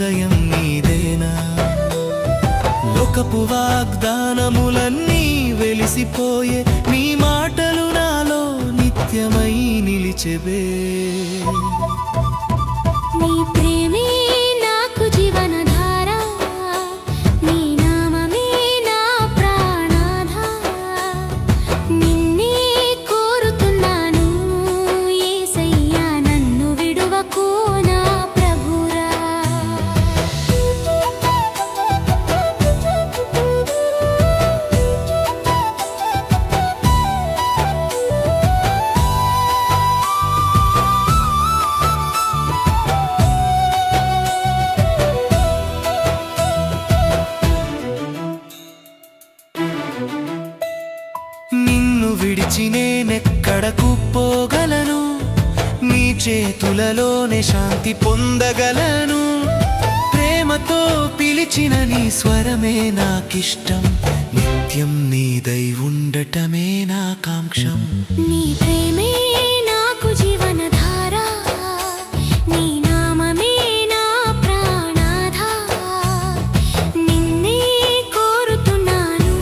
హృదయం నీదేనా లోకపు వాగ్దానములన్నీ వెలిసిపోయే నీ మాటలు నాలో నిత్యమై నిలిచెవే నీ ప్రేమే నాకు జీవనధార నీ నామమే నా ప్రాణాధార నిన్నే కోరుతున్నాను యేసయ్యా నన్ను విడువకు నా ప్రభురా నిన్ను విడిచి నేనెక్కడకు పోగలను నీ చేతులలోనే శాంతి పొందగలను ప్రేమతో పిలిచిన నీ స్వరమే నాకిష్టం నిత్యం నీదై ఉండటమే నా కాంక్షం నీ ప్రేమే నాకు జీవనధార నీ నామమే నా ప్రాణాధార నిన్నే కోరుతున్నాను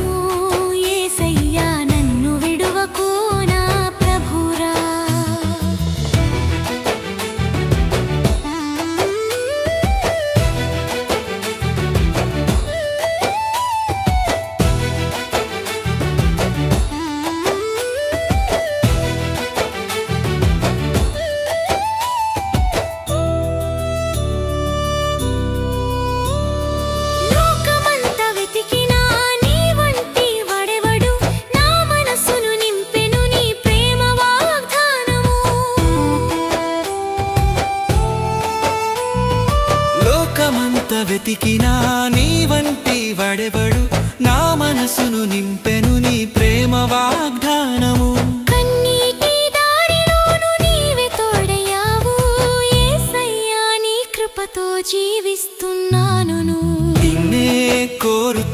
యేసయ్యా నన్ను విడువకు నా ప్రభురా లోకమంతా వెతికినా నీ వంటి వాడెవడు నా మనసును నింపెను నీ ప్రేమ వాగ్దానము లోకమంతా వెతికినా నీ వంటి వాడెవడు నా మనసును నింపెను నీ ప్రేమ వాగ్దానము కన్నీటి దారిలోను నీవే తోడయ్యావు యేసయ్యా నీ కృపతో జీవిస్తున్నాను నిన్నే కోరుతున్నాను